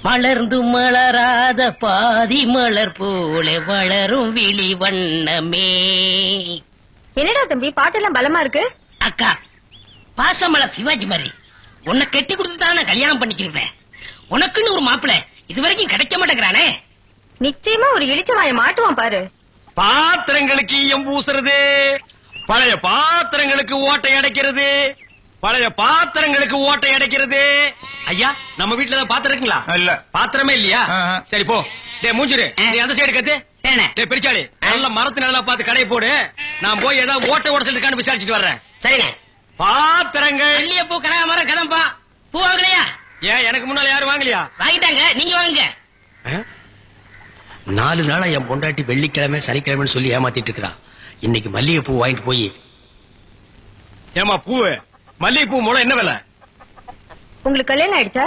மலர்ந்து மலராத பாதி மலர் போல வளரும் விழி வண்ணமே. என்னடா தம்பி பாட்டெல்லாம் பலமா இருக்கு? அக்கா, பாசமலர் சிவாஜி மாதிரி உன்னை கட்டி கொடுத்துதான் நான் கல்யாணம் பண்ணிக்கிறேன். உனக்குன்னு ஒரு மாப்பிள்ளை இதுவரைக்கும் கிடைக்க மாட்டேங்கிறானே. நிச்சயமா ஒரு இளிச்சவாய மாட்டுவான் பாரு. பாத்திரங்களுக்கு ஈயம் பூசுறது, பழைய பாத்திரங்களுக்கு ஓட்டை அடைக்கிறது, பழைய பாத்திரங்களுக்கு ஓட்டை அடைக்கிறது. ஐயா, நம்ம வீட்டுல தான் பாத்திரம் இருக்குங்களா? இல்ல. பாத்திரமே இல்லையா? சரி போ. டேய் மூஞ்சிரு, நீ அந்த சைடு கத்து. டேய் பெரிச்சாளி, நல்ல மரத்து நல்லா பார்த்து கடையை போடு. நான் போய் ஏதாவது ஓட்டை உடசல் இருக்கான்னு விசாரிச்சுட்டு வர்றேன். சரிண்ணே. பாத்திரங்கள் இல்லையா பூ கனகாமரம் கதம்பா பூ வாங்கலையா? ஏன் எனக்கு முன்னால யாரும் வாங்கலையா? வாங்கிட்டாங்க, நீங்க வாங்குங்க. 4 நாளா என் பொண்டாட்டி வெள்ளிக்கிழமை சனிக்கிழமைன்னு சொல்லி ஏமாத்திட்டு இருக்கிறான். இன்னைக்கு மல்லிகை பூ வாங்கிட்டு போய். ஏமா பூவு, மல்லிகை பூ மூலம் என்ன விலை? உங்களுக்கு கல்யாணம் ஆயிடுச்சா?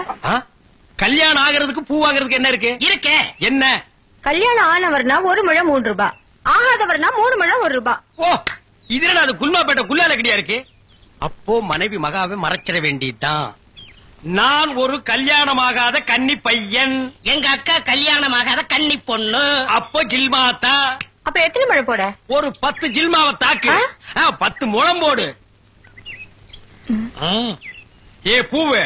கல்யாணம் ஆகிறதுக்கு பூ வாங்குறதுக்கு என்ன இருக்கு? இருக்க என்ன? கல்யாணம் ஆனவர்னா 1 முழம் 3 ரூபாய், ஆகாதவர்னா 3 முழம் 1 ரூபாய். ஓ, இதுல அது குல்மாப்பேட்டை குல்லால கடியா இருக்கு. அப்போ மனைவி மகாவை மறைச்சிட வேண்டியதுதான். நான் ஒரு கல்யாணமாகாத கன்னி பையன், எங்க அக்கா கல்யாணமாகாத கன்னி பொண்ணு. அப்போ ஜில்மாத்தா. அப்ப எத்தனை முழம் போட? ஒரு 10 ஜில்மாவை தாக்கு. 10 முழம் போடு. ஏ பூவு,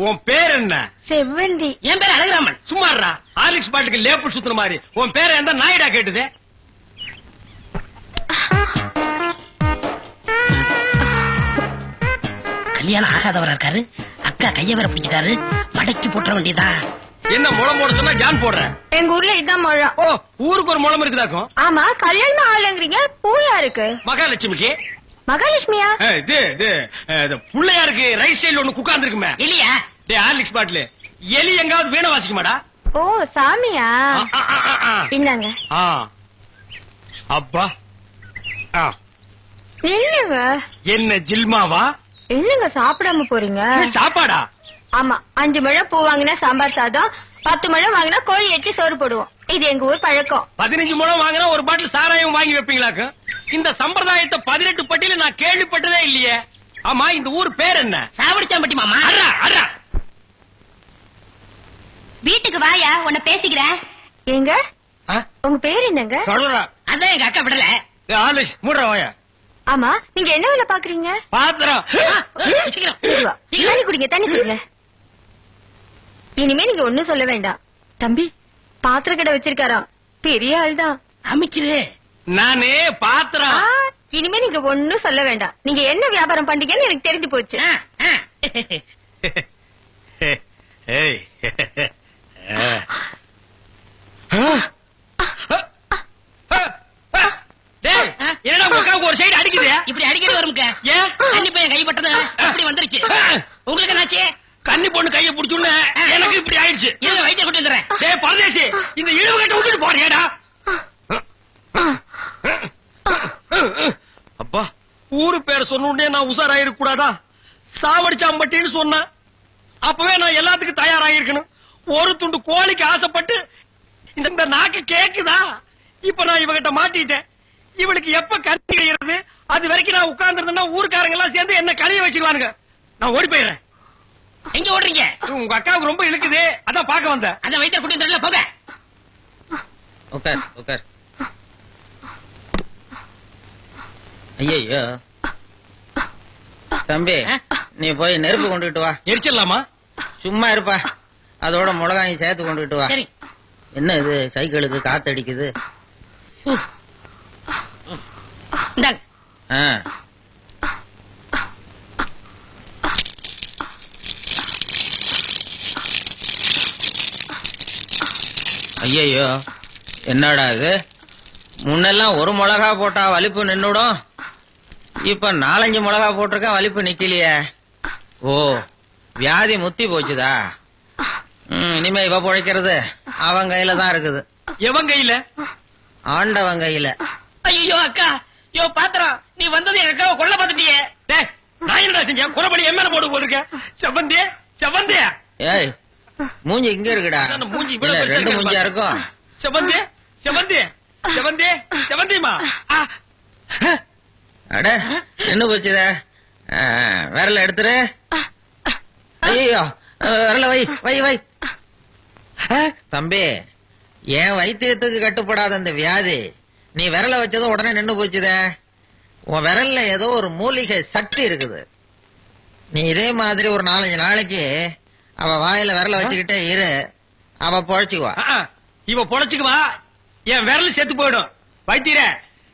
உன் பேர் என்ன? செவ்வந்தி. என் பேர் அழகுராமன். சும்மாறா, ஹார்லிக்ஸ் பாட்டுக்கு லேபிள் சுத்துற மாதிரி. உன் பேரை எந்த நாயிடா கேட்டுது? கல்யாணம் ஆகாதவரா இருக்காரு, அக்கா கைய வேற பிடிக்கிறாரு, மடக்கி போட்டுற வேண்டியதா. என்ன முளம் போட சொன்னா ஜான் போடுற? எங்க ஊர்ல இதான் முழம். ஓ, ஊருக்கு ஒரு முளம் இருக்குதாக்கும். ஆமா, கல்யாணம் ஆகலங்கிறீங்க, பூ யாருக்கு? மகாலட்சுமிக்கு. மகாலட்சுமியா? இது புள்ளையாருக்கு ரைட் சைடுல ஒண்ணு குக்காந்து இருக்குமே. இல்லையா? டே ஹார்லிக்ஸ் பாட்டில் எலி எங்காவது வீணை வாசிக்குமாடா? ஓ, சாமியா? இந்தாங்க. அப்பா இல்லங்க. என்ன ஜில்மாவா? இல்லங்க, சாப்பிடாம போறீங்க. சாப்பாடா? ஆமா, 5 முழம் பூ வாங்கினா சாம்பார் சாதம், 10 முழம் வாங்கினா கோழி எட்டி சோறு போடுவோம். இது எங்க ஊர் பழக்கம். 15 முழம் வாங்கினா ஒரு பாட்டில் சாராயம் வாங்கி வைப்பீங்களாக்கு? இந்த சம்பிரதாயத்தை 18 பட்டியல நான் கேள்விப்பட்டதே இல்லையே. ஆமா, இந்த ஊர் பேர் என்ன? சாவடிச்சாம்பட்டி மாமா. அறா வீட்டுக்கு வாயா, உன்னை பேசிக்கிறேன். எங்க உங்க பேர் என்னங்க? அதான் எங்க அக்கா விடல. ஹார்லிக்ஸ் மூடுற வாயா. ஆமா, நீங்க என்ன வேலை பாக்குறீங்க? பாத்திரம். தண்ணி குடிங்க, தண்ணி குடிங்க. இனிமே நீங்க ஒண்ணும் சொல்ல வேண்டாம். தம்பி பாத்திர கடை வச்சிருக்காராம், பெரிய ஆள் தான். அமைச்சிரு. நானே பாத்திரம். இனிமே நீங்க ஒண்ணும் சொல்ல வேண்டாம். நீங்க என்ன வியாபாரம் பண்றீங்கன்னு எனக்கு தெரிஞ்சு போச்சு. என்னடா உட்காந்து ஒரு சைடு அடிக்குது? இப்படி அடிக்கடி வரும்க்க. ஏன்? கன்னி பையன் கைப்பட்டது அப்படி வந்துருச்சு. உங்களுக்கு என்னாச்சு? கன்னி பொண்ணு கையை பிடிச்சுன்னு எனக்கு இப்படி ஆயிடுச்சு. இருங்க, வயிற்ற கொண்டு வந்துடுறேன். டேய் பரதேசி, இந்த இழுவு கட்ட விட்டுட்டு போறியாடா? அப்பா, ஊரு பேர் சொன்ன நான் உசாராயிருக்க கூடாதா? சாவடிச்சாம்பட்டின்னு சொன்ன அப்பவே நான் எல்லாத்துக்கும் தயாராயிருக்கணும். ஒரு துண்டு கோழிக்கு ஆசைப்பட்டு இந்த நாக்கு கேக்குதா? இப்ப நான் இவகிட்ட மாட்டிட்டேன். இவளுக்கு எப்ப கண்ணி கிடைக்கிறது? அது வரைக்கும் நான் உட்கார்ந்து ஊருக்காரங்க எல்லாம் சேர்ந்து என்ன கழிய வச்சிருவானுங்க. நான் ஓடி போயிடுறேன். எங்க ஓடுறீங்க? உங்க அக்காவுக்கு ரொம்ப இழுக்குது, அதான் பாக்க வந்தேன். அந்த வயிற்ற கொண்டு வந்துடல, போங்க. உட்கார் உட்கார். ஐயோ தம்பி, நீ போய் நெருப்பு கொண்டுகிட்டு வா. எரிச்சிடலாமா? சும்மா இருப்பா, அதோட மிளகாயும் சேர்த்து கொண்டுகிட்டு வா. சரி. என்ன இது சைக்கிளுக்கு காத்து அடிக்குது? இந்தாங்க. ஐயோ என்னடா இது? முன்னெல்லாம் ஒரு மிளகா போட்டா வலிப்பு நின்னுடும், இப்ப 4-5 மிளகா போட்டிருக்கேன், வலிப்பு நிக்கலையே. ஓ, வியாதி முத்தி போச்சுதா? இனிமே இவ பொழைக்கிறது அவன் கையில தான் இருக்குது. எவன் கையில? ஆண்டவன் கையில. ஐயோ அக்கா, யோ பாத்திரம், நீ வந்தது எங்க அக்காவை கொல்ல பாத்துட்டியே. நான் என்னடா செஞ்சேன்? குறபடி எம்மன போட்டு போட்டிருக்கேன். செவந்தே செவந்தே. ஏய், மூஞ்சி இங்க இருக்குடா. மூஞ்சி 2 மூஞ்சியா இருக்கும். செவந்தே செவந்தே செவந்தே செவந்தேமா. அட என்ன போச்சுத? விரல எடுத்துரு. ஐயோ, விரல வை வை வை. தம்பி, என் வைத்தியத்துக்கு கட்டுப்படாத அந்த வியாதி நீ விரல வச்சதும் உடனே நின்னு போச்சுதே. உன் விரல்ல ஏதோ ஒரு மூலிகை சக்தி இருக்குது. நீ இதே மாதிரி ஒரு 4-5 நாளைக்கு அவ வாயில விரல வச்சுக்கிட்டே இரு, அவ பொழைச்சுக்குவா. இவ பொழைச்சுக்குவா, என் விரல் செத்து போயிடும். வைத்தியரே,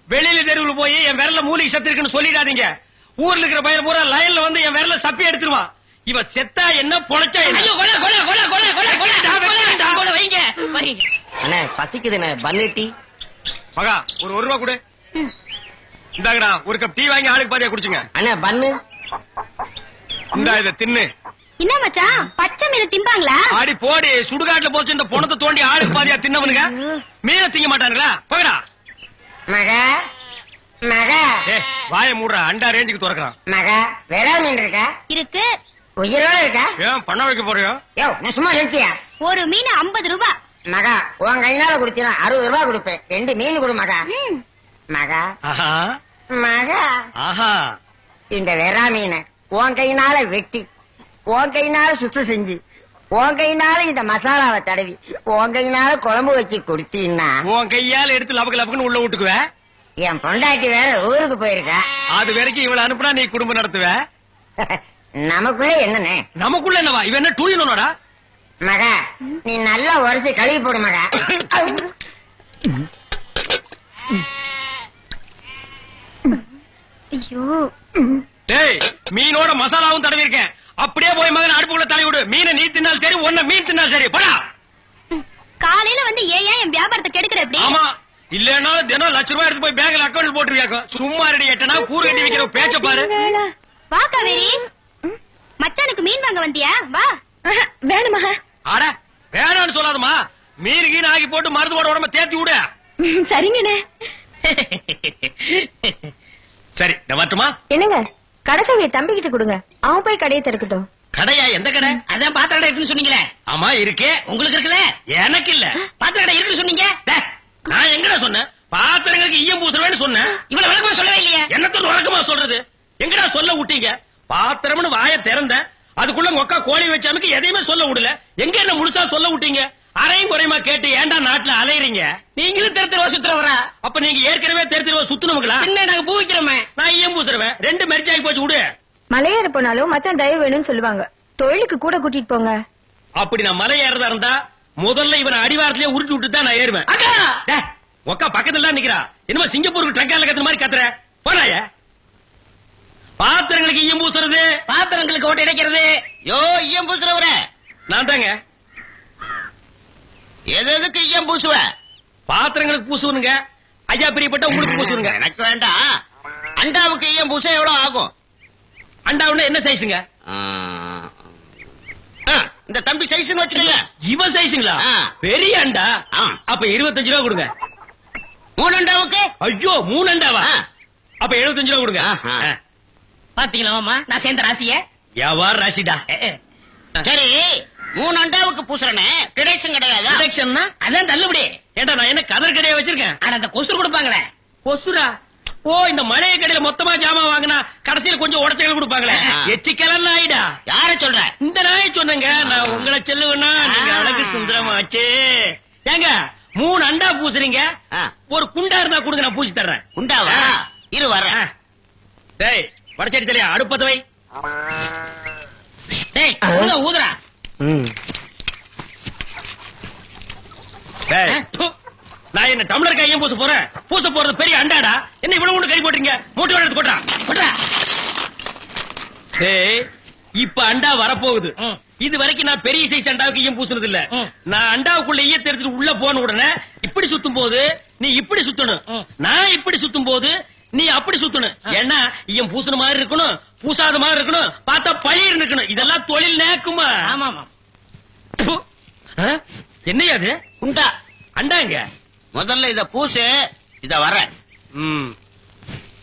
வெளியில தெருவுல போய் என் விரல்ல மூலிகை சத்து இருக்குன்னு சொல்லிடாதீங்க. ஊர்ல இருக்கிற பையன் பூரா லைன்ல வந்து என் விரல்ல சப்பி எடுத்துருவான். இவ செத்தா என்ன, பொழைச்சா என்ன? ஐயோ, கொலை கொலை கொலை கொலை கொலை கொலை கொலை வைங்க வரீங்க. அண்ணே பசிக்குதுண்ணே, பன்னீர் டீ. மகா, ஒரு ₹1 கொடு. இந்தாங்கடா, ஒரு கப் டீ வாங்கி ஆளுக்கு பாதியா குடிச்சுங்க. அண்ணே பன்னு. இந்தா இத தின்னு. என்ன மச்சான், பச்சை மீன் திம்பாங்களா? ஆடி போடி, சுடுகாட்டுல போச்சு இந்த பொணத்தை தோண்டி ஆளுக்கு பாதியா தின்னவனுங்க மீனை திங்க மாட்டானுங்களா? போகடா. மகா மகா வாய மூடுறா, அண்டா ரேஞ்சுக்கு துறக்கிறான். மகா, வேற மீன் இருக்கா? இருக்கு. உயிரோட இருக்கா? ஏன் பண்ண வைக்க போறியோ? யோ, நான் சும்மா நிறுத்தியா? ஒரு மீன் 50 ரூபாய். மகா, உன் கையினால குடுத்தீனா 60 ரூபாய் கொடுப்பேன். 2 மீன் கொடு மகா. மகா ஆஹா மகா, ஆஹா, இந்த வெறா மீனை உன் கையினால வெட்டி, உன் கையினால சுத்தம் செஞ்சு, உன் கையினால இந்த மசாலாவை தடவி, உன் கையினால குழம்பு வச்சு கொடுத்தீன்னா உன் கையால எடுத்து லபக்கு லபக்குன்னு உள்ள விட்டுக்குவ. என் பொண்டாட்டி வேற ஊருக்கு போயிருக்கா. அது வரைக்கும் இவள அனுப்புனா நீ குடும்பம் நடத்துவ. நமக்குள்ள என்னன்னு நமக்குள்ள என்னவா? இவன் என்ன டூயினோடா? மகா, நீ நல்லா உரைச்சு கழுவி போடு மகா. ஐயோ, டேய், மீனோட மசாலாவும் தடவி இருக்கேன். அப்படியே போய் மகன் அடுப்புக்குள்ள தலை விடு. மீனை நீ தின்னாலும் சரி, ஒன்ன மீன் தின்னாலும் சரி. போடா. காலையில வந்து ஏன் என் வியாபாரத்தை கெடுக்கிற எப்படி? ஆமா, இல்லன்னா தினம் ₹1,00,000 எடுத்து போய் பேங்க்ல அக்கௌண்ட் போட்டுருவியாக்கும். சும்மா ரெடி எட்டனா கூறு கட்டி வைக்கிற பேச்ச பாரு. வா காவேரி, மச்சானுக்கு மீன் வாங்க வந்தியா? வா. வேணுமா? ஆட வேணான்னு சொல்லாதமா. மீன் கீன் ஆகி போட்டு மருந்து போட உடம்ப தேத்தி விடு. சரிங்கண்ணே. சரி, நான் வரட்டுமா? என்னங்க, கடைசியை தம்பி கிட்ட கொடுங்க, அவன் போய் கடையை திறக்கட்டும். கடையா? எந்த கடை? அதான் பாத்திர கடை இருக்குன்னு சொன்னீங்களே. ஆமா இருக்கே. உங்களுக்கு இருக்குல்ல? எனக்கு இல்ல. பாத்திர கடை இருக்குன்னு சொன்னீங்க. டேய், நான் எங்கடா சொன்னேன்? பாத்திரங்களுக்கு ஈயம் பூசுறவேன்னு சொன்னேன். இவ்வளவு விளக்கமா சொல்லவே இல்லையே. என்னத்த வழக்கமா சொல்றது? எங்கடா சொல்ல விட்டீங்க? பாத்திரம்னு வாய திறந்த அதுக்குள்ள மொக்கா கோழி வச்சானுக்கு எதையுமே சொல்ல விடல. எங்க என்ன முழுசா சொல்ல விட்டீங்க? அரையும் குறையுமா கேட்டு ஏன்டா நாட்டுல அலையறீங்க? நீங்களும் தெருவா சுத்துறவரா? அப்ப நீங்க ஏற்கனவே தெருவா சுத்துனவங்களா? பின்ன நாங்க பூ வைக்கிறோமே. நான் ஈயம் பூசுறவன். 2 மெரிச்சாகி போச்சு விடு. மலையேற போனாலும் மச்சான் தயவு வேணும்னு சொல்லுவாங்க. தொழிலுக்கு கூட கூட்டிட்டு போங்க. அப்படி நான் மலை ஏறதா இருந்தா முதல்ல இவனை அடிவாரத்திலே உருட்டி விட்டு தான் நான் ஏறுவேன். டேய், மொக்கா பக்கத்துல நிக்கிறா. என்னமா சிங்கப்பூருக்கு ட்ரக்கால கத்துற மாதிரி கத்துற? போனாய. பாத்திரங்களுக்கு ஈயம் பூசுறது, பாத்திரங்களுக்கு ஓட்டு இடைக்கிறது. யோ, ஈயம் பூசுறவர நான் தாங்க. எதுக்கு ஈயம் பூசுவ? பாத்திரங்களுக்கு பூசுவனுங்க. ஐயா பிரியப்பட்ட உங்களுக்கு பூசுவனுங்க. எனக்கு வேண்டாம். அண்டாவுக்கு ஈயம் பூச எவ்வளவு ஆகும்? அண்டாவுன்னா என்ன சைஸுங்க? இந்த தம்பி சைஸ்னு வச்சுக்கல. இவ சைஸுங்களா? பெரிய அண்டா. அப்ப 25 ரூபா கொடுங்க. 3 அண்டாவுக்கு? ஐயோ, 3 அண்டாவா? அப்ப 75 ரூபா கொடுங்க. பாத்தீங்களா மாமா, நான் சேர்ந்த ராசிய. வியாபார ராசிடா. சரி, 3 அண்டாவுக்கு பூசுறனே, டிடக்ஷன் கிடையாது. டிடக்ஷன்னா அதான் தள்ளுபடி. ஏண்டா நான் என்ன கதர் கடையை வச்சிருக்கேன்? ஆனா அந்த கொசுறு கொடுப்பாங்களே. கொசுரா? ஓ, இந்த மளிகை கடையில மொத்தமா ஜாமான் வாங்கினா கடைசியில கொஞ்சம் உடச்சல் கொடுப்பாங்களே. எச்சிக்கலன் நாயிடா. யார சொல்ற? இந்த நாயை சொன்னங்க. நான் உங்களை செல்லுவேன்னா நீங்க அழகு சுந்தரமாச்சு. ஏங்க, 3 அண்டா பூசுறீங்க, ஒரு குண்டா இருந்தா கொடுங்க, நான் பூசி தர்றேன். குண்டாவா? இரு வர. டேய், வடச்சடி தலையா, அடுப்பத வை. டேய், ஊதுறா. டேய், நான் என்ன டம்ளர் கையும் பூச போறேன்? பூச போறது பெரிய அண்டாடா. என்ன இவ்வளவு ஒண்ணு கை போட்டீங்க? மூட்டை எடுத்து கொட்டா கொட்டா. டேய், இப்ப அண்டா வரப்போகுது. இது வரைக்கும் நான் பெரிய சைஸ் அண்டாவுக்கு ஈயம் பூசுனது இல்ல. நான் அண்டாவுக்குள்ள ஈயத்தை எடுத்துட்டு உள்ள போன உடனே இப்படி சுத்தும் போது நீ இப்படி சுத்தணும், நான் இப்படி சுத்தும் போது நீ அப்படி சுத்தணும். ஏன்னா ஈயம் பூசுன மாதிரி இருக்கணும், பூசாத மாதிரி இருக்கணும், பார்த்தா பயிர் இருக்கணும். இதெல்லாம் தொழில் நேக்குமா? ஆமா ஆமா. என்னையா அது? குண்டா அண்டாங்க. முதல்ல இத பூசு. இத வர.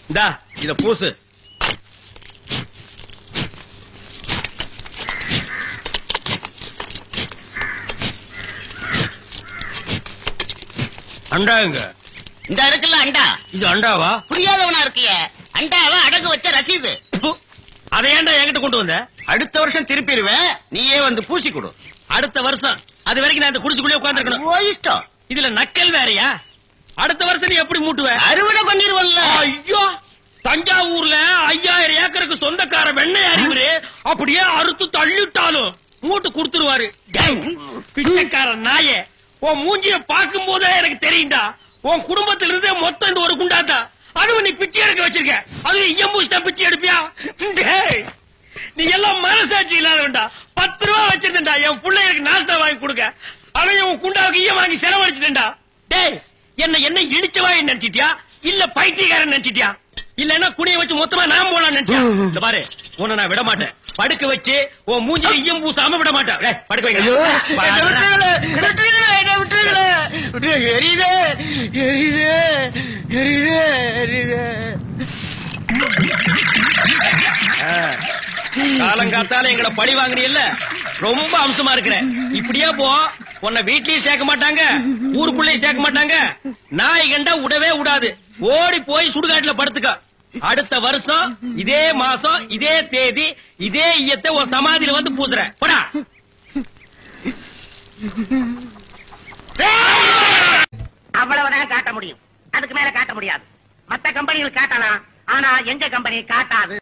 இந்தா இத பூசு. அண்டாங்க. இந்த இருக்குல்ல அண்டா. இது அண்டாவா? புரியாதவனா இருக்கிய. அண்டாவா அடகு வச்ச ரசீது. அதை ஏன்டா என்கிட்ட கொண்டு வந்த? அடுத்த வருஷம் திருப்பிடுவேன், நீயே வந்து பூசி கொடு. அடுத்த வருஷம் அது வரைக்கும் நான் இந்த குடிசுக்குள்ளே உட்கார்ந்திருக்கணும். இஷ்டம். இதுல நக்கல் வேறயா? அடுத்த வருஷம் நீ எப்படி மூட்டுவ? அறுவடை பண்ணிருவல்ல. ஐயோ, தஞ்சாவூர்ல 5000 ஏக்கருக்கு சொந்தக்கார வெண்ணெய் அறிவுரு அப்படியே அறுத்து தள்ளிட்டாலும் மூட்டு கொடுத்துருவாரு. பிச்சைக்கார நாயே, உன் மூஞ்சிய பார்க்கும் போதே எனக்கு தெரியும்டா, உன் குடும்பத்தில இருந்தே மொத்தம் இந்த ஒரு குண்டாத்தா. அதுவும் நீ பிச்சை எடுக்க வச்சிருக்க, அது எம்பூசிட்டா பிச்சை எடுப்பியா? டேய், நீ எல்லாம் மனசாட்சி இல்லாதவன்டா. 10 ரூபா வச்சிருந்தா என் பிள்ளைகளுக்கு நாஸ்தா வாங்கி கொடுக்க, அவன் உன் குண்டாவுக்கு ஈயம் வாங்கி செலவழிச்சிட்டா. டேய், என்ன இழிச்சவாய் நினைச்சிட்டியா இல்ல பைத்தியக்காரன் நினைச்சிட்டியா? இல்லன்னா குனிய வச்சு மொத்தமா நான் போலாம் நினைச்சியா? இந்த பாரு, உன்னை நான் விட மாட்டேன். படுக்க வச்சு உன் மூஞ்சில ஈயம் பூசாம விட மாட்டேன். டேய், படுக்க வைங்க. காலங்காத்தால எங்களை பழி வாங்குறீல்ல, ரொம்ப அம்சமா இருக்கிற. இப்படியே போ, உன்னை வீட்லயும் சேர்க்க மாட்டாங்க, ஊருக்குள்ளயும் சேர்க்க மாட்டாங்க. நாய் கண்டா விடவே விடாது. ஓடி போய் சுடுகாட்டுல படுத்துக்க. அடுத்த வருஷம் இதே மாசம் இதே தேதி இதே ஈயத்தை ஒரு சமாதியில வந்து பூசுற. போடா. அவ்வளவுதான் காட்ட முடியும், அதுக்கு மேல காட்ட முடியாது. மத்த கம்பெனிகள் காட்டலாம், ஆனா எங்க கம்பெனி காட்டாது.